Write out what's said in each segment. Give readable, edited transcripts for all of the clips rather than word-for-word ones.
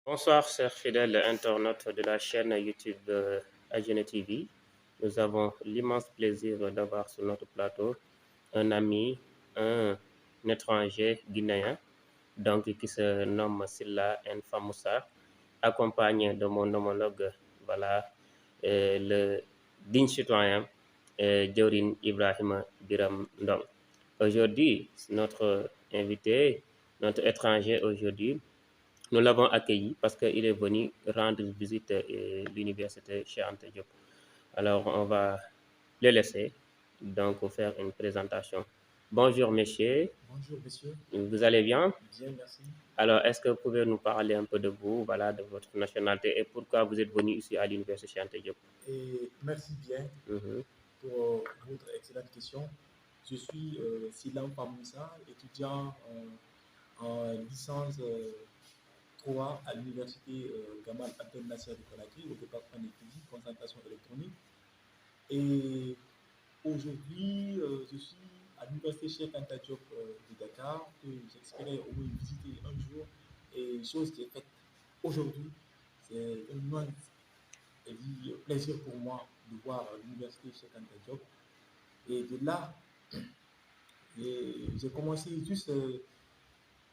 Bonsoir, chers fidèles internautes de la chaîne YouTube AGN TV. Nous avons l'immense plaisir d'avoir sur notre plateau un ami, un étranger guinéen, donc qui se nomme Silla Famoussa, accompagné de mon homologue, voilà, le digne citoyen Djawrin Ibrahima Biram Ndong. Aujourd'hui, notre invité, notre étranger aujourd'hui, nous l'avons accueilli parce qu'il est venu rendre visite à l'université Cheikh Anta Diop. Alors, on va le laisser donc faire une présentation. Bonjour, messieurs. Bonjour, monsieur. Vous allez bien? Bien, merci. Alors, est-ce que vous pouvez nous parler un peu de vous, voilà, de votre nationalité et pourquoi vous êtes venu ici à l'université Cheikh Anta Diop? Et merci bien Mhm. pour votre excellente question. Je suis Silam Pamoussa, étudiant en licence 3 à l'université Gamal Abdel Nasser de Conakry au département de physique, concentration électronique. Et aujourd'hui, je suis à l'université Cheikh Anta Diop de Dakar que j'espérais au moins visiter un jour. Et chose qui est faite aujourd'hui, c'est un immense plaisir pour moi de voir l'université Cheikh Anta Diop. Et de là, j'ai commencé juste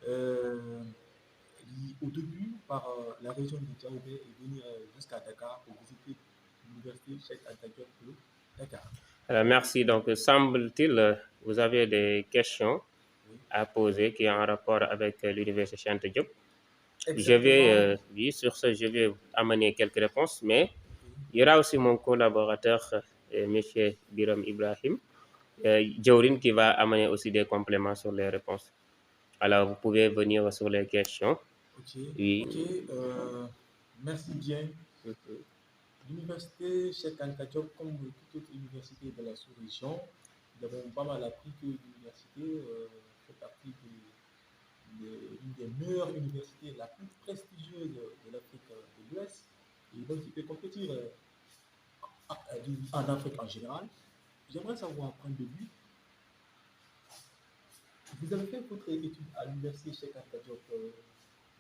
euh, au début par la région de Djaoubé et venir jusqu'à Dakar pour visiter l'université Cheikh Anta Diop de Dakar. Alors, merci. Donc, semble-t-il, vous avez des questions Oui. à poser qui ont un rapport avec l'université Cheikh Anta Diop. Je vais, Exactement. oui, sur ce, je vais amener quelques réponses, mais Ok. il y aura aussi mon collaborateur, M. Biram Ibrahim, Djawrin, qui va amener aussi des compléments sur les réponses. Alors, vous pouvez venir sur les questions. Ok. Oui. Ok. Merci bien. L'université Cheikh Anta Diop, comme toute autre université de la sous-région, nous avons pas mal appris que l'université fait partie l'une des meilleures universités, la plus prestigieuse de l'Afrique de l'Ouest, et donc qui peut compétir en Afrique en général. J'aimerais savoir, point de vue, vous avez fait votre étude à l'université Cheikh Anta Diop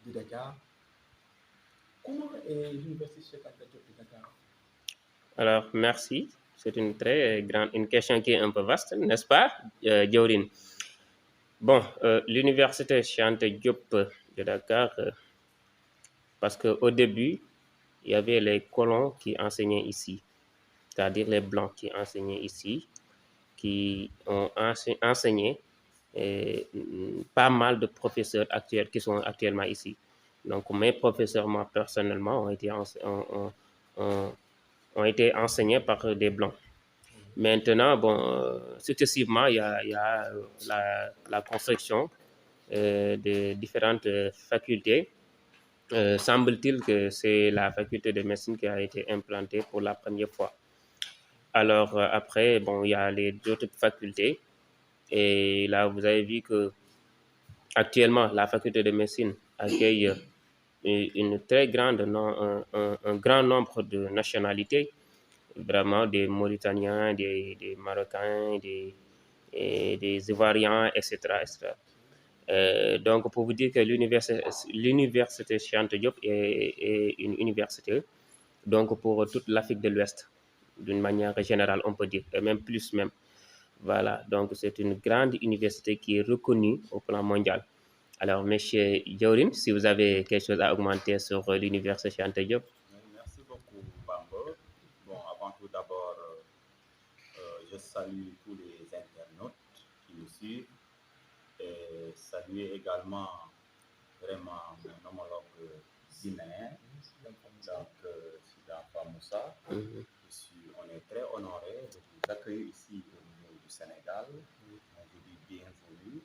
de Dakar. Comment est l'université Cheikh Anta Diop de Dakar? Alors, merci. C'est une très grande, une question qui est un peu vaste, n'est-ce pas, Djawrin? Bon, l'université Cheikh Anta Diop de Dakar, parce qu'au début, il y avait les colons qui enseignaient ici, c'est-à-dire les blancs qui enseignaient ici, qui ont enseigné pas mal de professeurs actuels qui sont actuellement ici. Donc, mes professeurs, moi, personnellement, ont été enseignés par des blancs. Maintenant, bon, successivement, il y a la construction de différentes facultés. Semble-t-il que c'est la faculté de médecine qui a été implantée pour la première fois. Alors après, bon, il y a les autres facultés. Et là, vous avez vu que actuellement, la faculté de médecine accueille une très grande, un grand nombre de nationalités, vraiment des Mauritaniens, des Marocains, des Ivoiriens, etc. etc. Donc, pour vous dire que l'université Cheikh Anta Diop est une université donc pour toute l'Afrique de l'Ouest, d'une manière générale, on peut dire, et même plus même. Voilà, donc c'est une grande université qui est reconnue au plan mondial. Alors, monsieur Djawrin, si vous avez quelque chose à augmenter sur l'université Cheikh Anta Diop. Merci beaucoup, Bambo. Bon, avant tout d'abord, je salue tous les internautes qui nous suivent et saluer également vraiment mon homologue guinéen, donc Sida Famoussa. Mhm. On est très honoré de vous accueillir ici au niveau du Sénégal. On vous dit bienvenue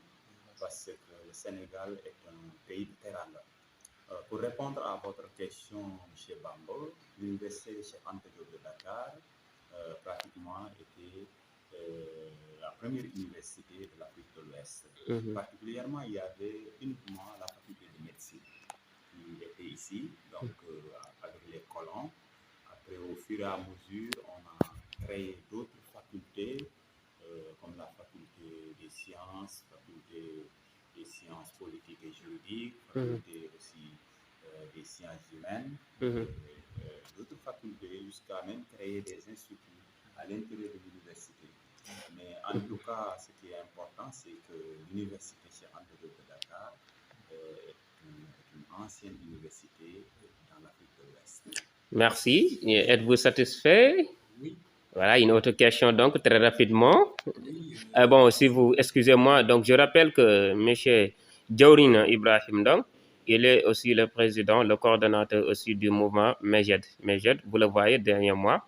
parce que le Sénégal est un pays de teranga. Pour répondre à votre question, M. Bambo, l'université Cheikh Anta Diop de Dakar pratiquement était la première université de l'Afrique de l'Ouest. Mhm. Particulièrement, il y avait uniquement la faculté de médecine qui était ici, donc avec les colons. Après, au fur et à mesure, on a créé d'autres facultés, comme la faculté des sciences, faculté des sciences politiques et juridiques, faculté aussi des sciences humaines, Mhm. d'autres facultés, jusqu'à même créer des instituts à l'intérieur de l'université. Mais en tout cas, ce qui est important, c'est que l'université Cheikh Anta Diop de Dakar est une ancienne université dans l'Afrique de l'Ouest. Merci. Et êtes-vous satisfait? Oui, Voilà, une autre question donc très rapidement. oui, Bon, si vous excusez-moi, donc je rappelle que M. Djaurine Ibrahim Dong, il est aussi le président, le coordonnateur aussi du mouvement MEJED. MEJED, vous le voyez derrière moi,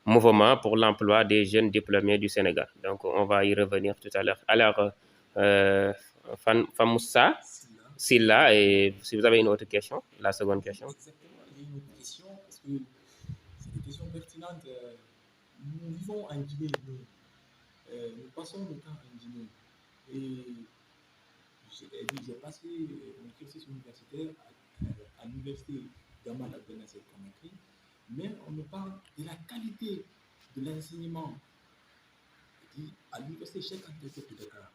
Mouvement pour l'emploi des jeunes diplômés du Sénégal. Donc on va y revenir tout à l'heure. Alors, Famoussa Silla. Silla, et si vous avez une autre question, la seconde question. Exactement, il y a une autre question, parce que c'est une question pertinente. Nous vivons en Guinée, nous passons le temps en Guinée. Et j'ai passé mon cursus universitaire à l'université Gamal Abdel Nasser Conakry, mais on me parle de la qualité de l'enseignement à l'université Cheikh Anta Diop de Dakar.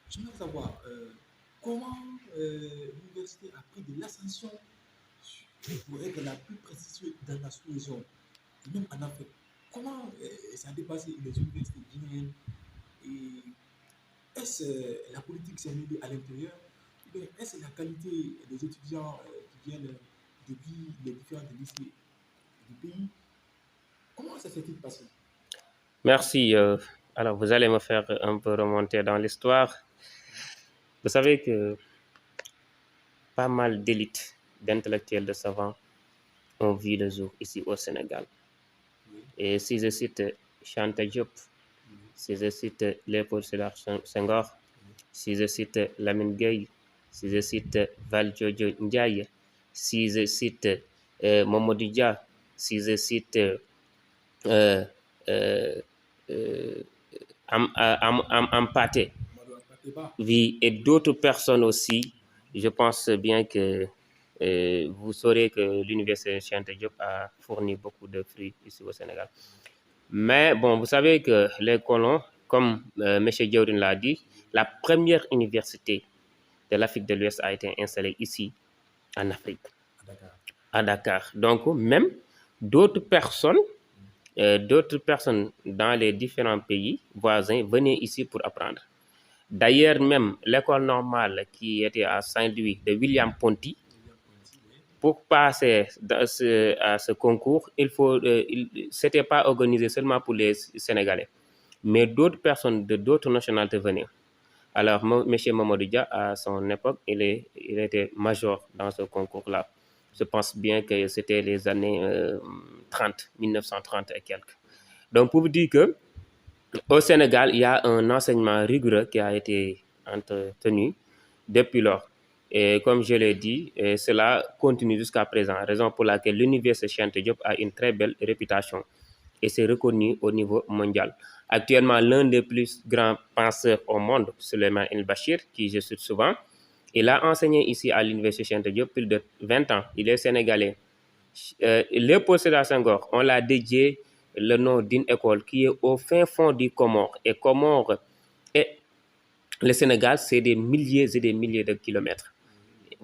J'aimerais savoir comment l'université a pris de l'ascension pour être la plus prestigieuse dans la sous-région, et même en Afrique. Comment ça a dépassé les universités guinéennes, et est-ce la politique s'est mêlée à l'intérieur, ou bien est-ce la qualité des étudiants qui viennent depuis les différentes lycées du pays? Comment ça s'est-il passé? Merci. Alors, vous allez me faire un peu remonter dans l'histoire. Vous savez que pas mal d'élites, d'intellectuels, de savants ont vu le jour ici au Sénégal. Oui, Et si je cite Cheikh Diop, si je cite Léopold Sédar Senghor, si je cite Lamine Gueye, si je cite Valdiodio Ndiaye, si je cite Mamadou Dia, si je cite euh, euh, euh, Ampaté, Madouas Pateba. oui, et d'autres personnes aussi, je pense bien que vous saurez que l'université Cheikh Anta Diop a fourni beaucoup de fruits ici au Sénégal. Mais bon, vous savez que les colons, comme M. Djaurine l'a dit, la première université de l'Afrique de l'Ouest a été installée ici, en Afrique, À Dakar. à Dakar. Donc, même d'autres personnes dans les différents pays voisins venaient ici pour apprendre. D'ailleurs, même l'école normale qui était à Saint-Louis de William Ponty, pour passer à ce concours, c'était pas organisé seulement pour les Sénégalais, mais d'autres personnes de d'autres nationalités venaient. Alors, M. Mamadou Dia, à son époque, il était major dans ce concours-là. Je pense bien que c'était les années 1930 et quelques. Donc, pour vous dire que au Sénégal, il y a un enseignement rigoureux qui a été entretenu depuis lors. Et comme je l'ai dit, cela continue jusqu'à présent, raison pour laquelle l'université Cheikh Anta Diop a une très belle réputation et c'est reconnu au niveau mondial. Actuellement, l'un des plus grands penseurs au monde, Souleymane El Bachir, qui je cite souvent, il a enseigné ici à l'université Cheikh Anta Diop plus de 20 ans. Il est sénégalais. Léopold Sédar Senghor, on l'a dédié le nom d'une école qui est au fin fond du Comore. Et Comore et le Sénégal, c'est des milliers et des milliers de kilomètres.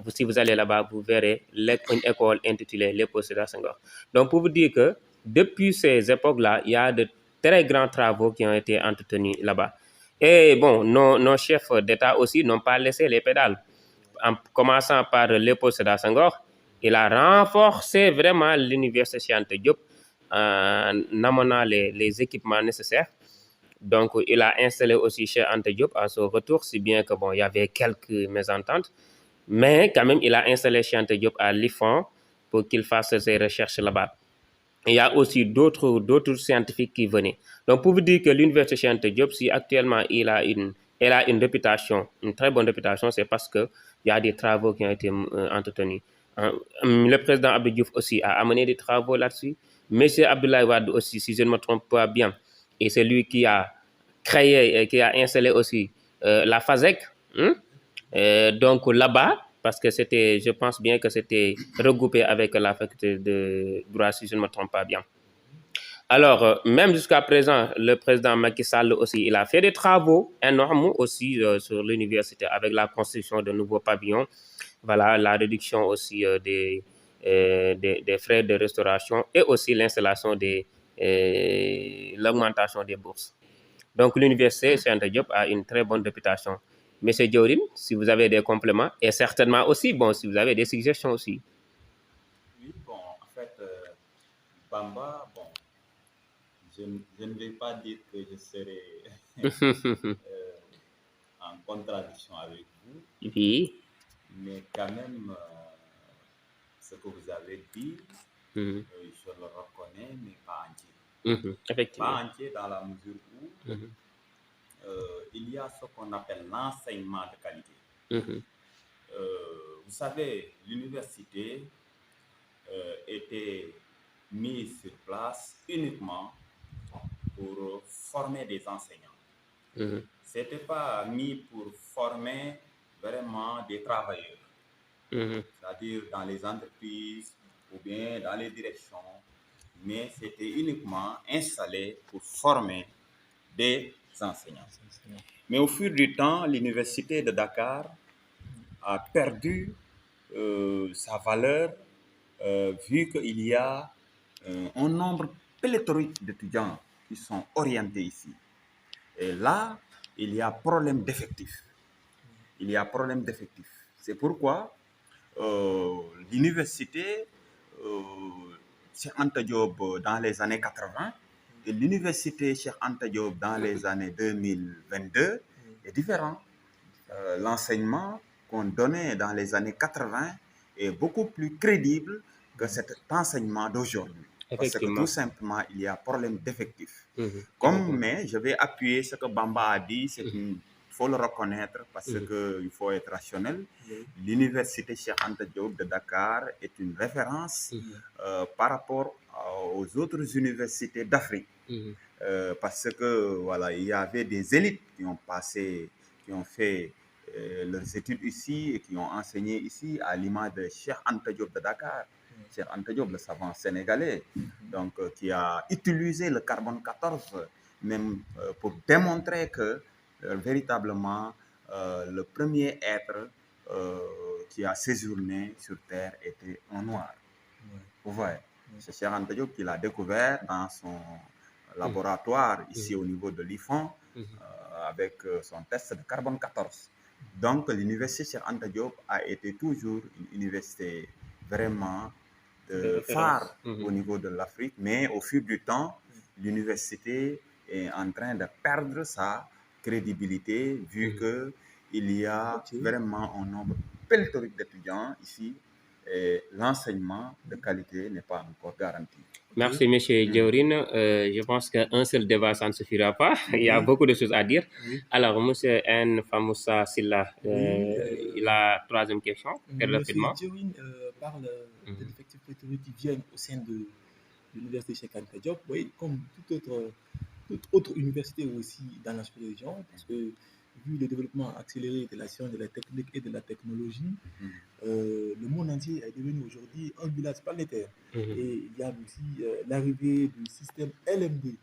Si vous allez là-bas, vous verrez une école intitulée Léopold Sédar Senghor. Donc, pour vous dire que depuis ces époques-là, il y a de très grands travaux qui ont été entretenus là-bas. Et bon, nos chefs d'État aussi n'ont pas laissé les pédales. En commençant par Léopold Sédar Senghor, il a renforcé vraiment l'université Cheikh Anta Diop en amenant les équipements nécessaires. Donc, il a installé aussi Cheikh Anta Diop à son retour, si bien que bon, il y avait quelques mésententes. Mais quand même, il a installé Cheikh Anta Diop à l'IFAN pour qu'il fasse ses recherches là-bas. Il y a aussi d'autres scientifiques qui venaient. Donc, pour vous dire que l'université Cheikh Anta Diop, si actuellement elle a une réputation, une très bonne réputation, c'est parce qu'il y a des travaux qui ont été entretenus. Le président Abdou Diouf aussi a amené des travaux là-dessus. Monsieur Abdoulaye Wade aussi, si je ne me trompe pas bien, et c'est lui qui a créé, qui a installé aussi la FASEC. Donc là-bas, parce que je pense bien que c'était regroupé avec la faculté de droit, si je ne me trompe pas bien. Alors, même jusqu'à présent, le président Macky Sall aussi, il a fait des travaux énormes aussi sur l'université avec la construction de nouveaux pavillons. voilà, la réduction aussi des frais de restauration et aussi l'installation l'augmentation des bourses. Donc l'université Cheikh Anta Diop a une très bonne réputation. Monsieur Diorin, si vous avez des compléments et certainement aussi, bon, si vous avez des suggestions aussi. Oui, bon, en fait, Bamba, bon, je ne vais pas dire que je serai en contradiction avec vous, Oui. mais quand même, ce que vous avez dit, je le reconnais, mais pas entier. Effectivement. Pas entier dans la mesure où il y a ce qu'on appelle l'enseignement de qualité. Vous savez, l'université était mise sur place uniquement pour former des enseignants. Ce n'était pas mis pour former vraiment des travailleurs, c'est-à-dire dans les entreprises ou bien dans les directions, mais c'était uniquement installé pour former des enseignants. Mais au fil du temps, l'université de Dakar a perdu sa valeur vu qu'il y a un nombre pléthorique d'étudiants qui sont orientés ici. Et là, il y a problème d'effectifs. Il y a problème d'effectifs. C'est pourquoi l'université Cheikh Anta Diop dans les années 80 et l'université Cheikh Anta Diop dans les années 2022 est différent. L'enseignement qu'on donnait dans les années 80 est beaucoup plus crédible que cet enseignement d'aujourd'hui. Parce que tout simplement, il y a problème d'effectifs. Mais je vais appuyer ce que Bamba a dit, il faut le reconnaître parce qu'il faut être rationnel. L'université Cheikh Anta Diop de Dakar est une référence par rapport aux autres universités d'Afrique. Parce que voilà, il y avait des élites qui ont fait leurs études ici et qui ont enseigné ici à l'image de Cheikh Anta Diop de Dakar. Cheikh Anta Diop, le savant sénégalais, donc, qui a utilisé le carbone 14 même pour démontrer que véritablement le premier être qui a séjourné sur Terre était un noir. Vous voyez, c'est Cheikh Anta Diop qui l'a découvert dans son laboratoire ici au niveau de l'IFON avec son test de carbone 14. Donc l'université Cheikh Anta Diop a été toujours une université vraiment phare au niveau de l'Afrique, mais au fil du temps, l'université est en train de perdre sa crédibilité vu qu'il y a vraiment un nombre pléthorique d'étudiants ici et l'enseignement de qualité n'est pas encore garanti. Merci, M. Diorin. Je pense qu'un seul débat, ça ne suffira pas. Il y a beaucoup de choses à dire. Alors, M. N. Famoussa Silla, la troisième question, très rapidement. M. Diorin parle de l'effectif pléthorique qui viennent au sein de l'université Cheikh Anta Diop, oui, comme toute autre université aussi dans la sous-région, parce que vu le développement accéléré de la science, de la technique et de la technologie, le monde entier est devenu aujourd'hui un village planétaire. Et il y a aussi l'arrivée du système LMD.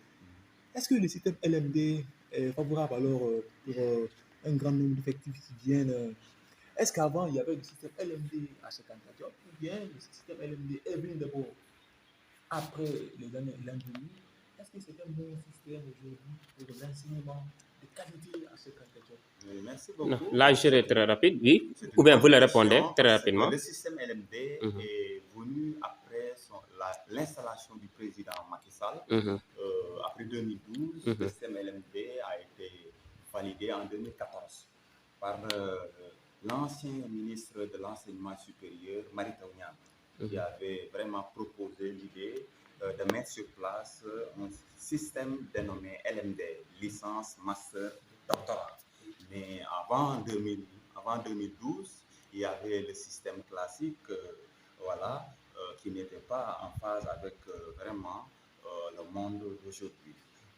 Est-ce que le système LMD est favorable alors pour un grand nombre d'effectifs qui viennent Est-ce qu'avant il y avait le système LMD à Cheikh Anta Diop ou bien le système LMD est venu d'abord après les années l'an 2000? Est-ce que c'est un bon système aujourd'hui pour l'enseignement de qualité à Cheikh Anta Diop? Merci beaucoup. Non, là, je serai très rapide, oui. Ou bien vous le répondez très rapidement. Le système LMD est venu après l'installation du président Macky Sall. Après 2012, le système LMD a été validé en 2014 par l'ancien ministre de l'enseignement supérieur, Mary Teuw Niane, qui avait vraiment proposé l'idée de mettre sur place un système dénommé LMD, licence, master, doctorat. Mais avant 2012, il y avait le système classique qui n'était pas en phase avec vraiment le monde d'aujourd'hui.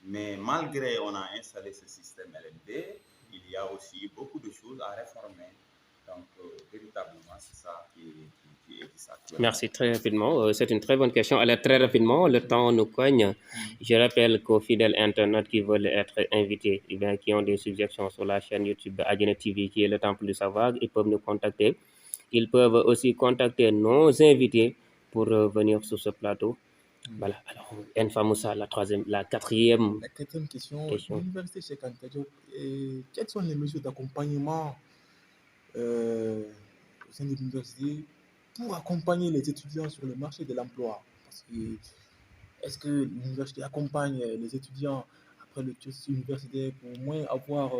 Mais malgré on a installé ce système LMD, il y a aussi beaucoup de choses à réformer. Donc, véritablement, c'est ça qui existe actuellement. Merci, très rapidement. C'est une très bonne question. Alors, très rapidement, le temps nous cogne. Je rappelle qu'aux fidèles internautes qui veulent être invités, eh bien, qui ont des suggestions sur la chaîne YouTube Adiana TV, qui est le Temple du Savoir, ils peuvent nous contacter. ils peuvent aussi contacter nos invités pour venir sur ce plateau. Voilà. Alors, Enfa Moussa, la quatrième La quatrième question, question. l'Université Cheikh Anta Diop, quelles sont les mesures d'accompagnement au sein de l'université pour accompagner les étudiants sur le marché de l'emploi? Parce que est-ce que l'université accompagne les étudiants après le cursus universitaire pour au moins avoir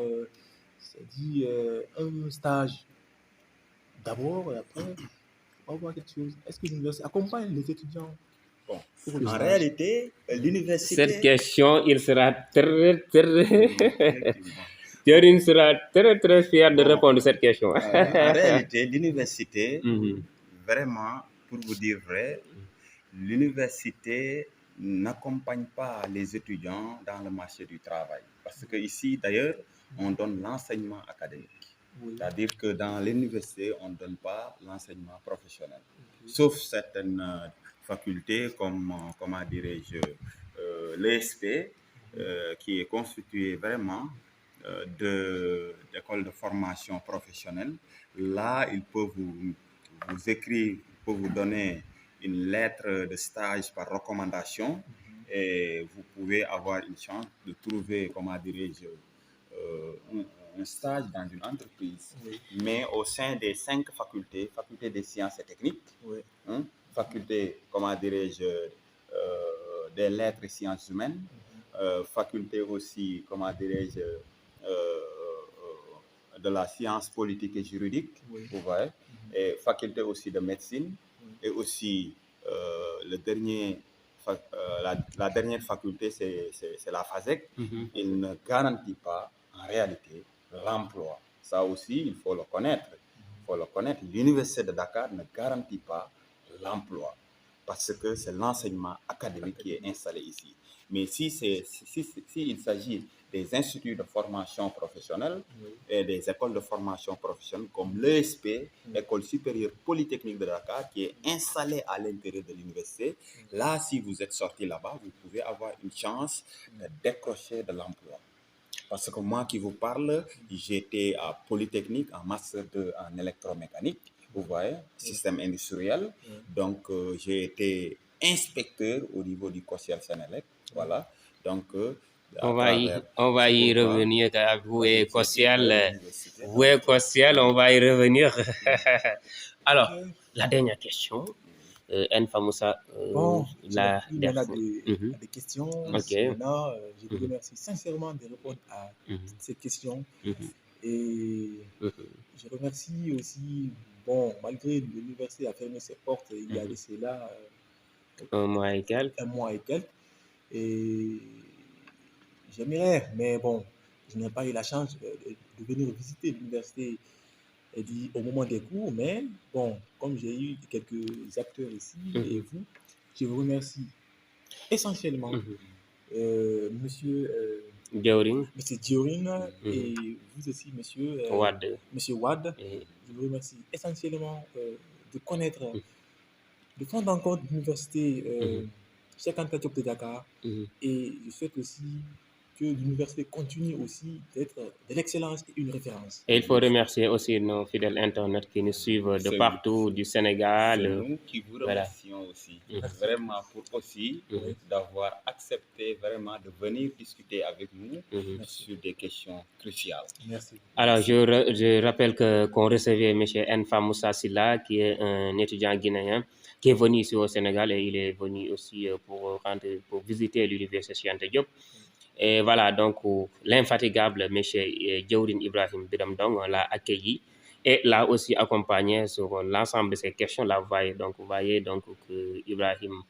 un stage d'abord et après avoir quelque chose? Est-ce que l'université accompagne les étudiants Bon, pour le en stage? réalité, l'université... Cette question, il sera très... Effectivement. Jorin sera très fier de Bon, répondre à cette question. en réalité, l'université, Mhm. vraiment, pour vous dire vrai, l'université n'accompagne pas les étudiants dans le marché du travail. Parce que ici, d'ailleurs, on donne l'enseignement académique. Oui. C'est-à-dire que dans l'université, on ne donne pas l'enseignement professionnel. Sauf certaines facultés comme, comment dirais-je, l'ESP, qui est constitué vraiment d'écoles de formation professionnelle. Là, il peut vous écrire, il peut vous donner une lettre de stage par recommandation et vous pouvez avoir une chance de trouver, comment dirais-je, un stage dans une entreprise. Oui. Mais au sein des 5 facultés, faculté des sciences et techniques, Oui. faculté, comment dirais-je, des lettres et sciences humaines, faculté aussi, comment dirais-je, de la science politique et juridique, Oui. vous voyez, et faculté aussi de médecine, et aussi la dernière faculté, c'est la FASEC. Mhm. Il ne garantit pas en réalité l'emploi. Ça aussi, il faut le connaître. Il faut le connaître. L'Université de Dakar ne garantit pas l'emploi parce que c'est l'enseignement académique qui est installé ici. Mais s'il s'agit des instituts de formation professionnelle et des écoles de formation professionnelle comme l'ESP, École supérieure polytechnique de Dakar, qui est installée à l'intérieur de l'université, là, si vous êtes sorti là-bas, vous pouvez avoir une chance de décrocher de l'emploi. Parce que moi qui vous parle, j'étais à Polytechnique en master 2 en électromécanique, vous voyez, système industriel. Donc, j'ai été inspecteur au niveau du COSIEL Sénélec, voilà. Donc, à travers, On va c'est y pourquoi, revenir avec vous et j'ai Kosial. intégré l'université. Vous et Kosial, on va y revenir. Alors, la dernière question. Enfa Moussa, Bon, je n'ai la plus maintenant dernière. des questions. Ok. Maintenant, je vous Mhm. remercie sincèrement de répondre à Mhm. toutes ces questions. Mhm. Et Mhm. je remercie aussi, bon, malgré l'université a fermé ses portes il y a de cela Un mois et quelques. un mois et quelques. Et j'aimerais, mais bon, je n'ai pas eu la chance de venir visiter l'université au moment des cours. Mais bon, comme j'ai eu quelques acteurs ici et vous, je vous remercie essentiellement, monsieur, Dioring, monsieur Dioring et vous aussi, Wad. monsieur Wad. Et- Je vous remercie essentiellement de connaître, de prendre en compte l'université Cheikh Anta Diop de Dakar. Mhm. Et je souhaite aussi que l'université continue aussi d'être de l'excellence et une référence. Et il faut remercier aussi nos fidèles internautes qui nous suivent de C'est partout, du C'est Sénégal. nous qui vous Voilà. remercions aussi, Merci. vraiment, pour aussi Mhm. d'avoir accepté vraiment de venir discuter avec nous Mhm. sur des questions cruciales. Merci. Alors, je rappelle qu'on recevait M. Enfa Moussa Silla, qui est un étudiant guinéen, qui est venu ici au Sénégal et il est venu aussi pour visiter l'université Cheikh Anta Diop. Et voilà, donc l'infatigable M. Djawrin Ibrahim Biramdong l'a accueilli et l'a aussi accompagné sur l'ensemble de ces questions. Là, vous voyez donc que Ibrahim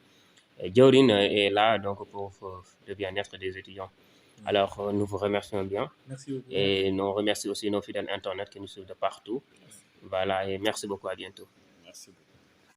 Djawrin est là donc pour le bien-être des étudiants. Alors, nous vous remercions bien. Merci beaucoup. Et nous remercions aussi nos fidèles internautes qui nous suivent de partout. Voilà, et merci beaucoup, à bientôt. Merci beaucoup.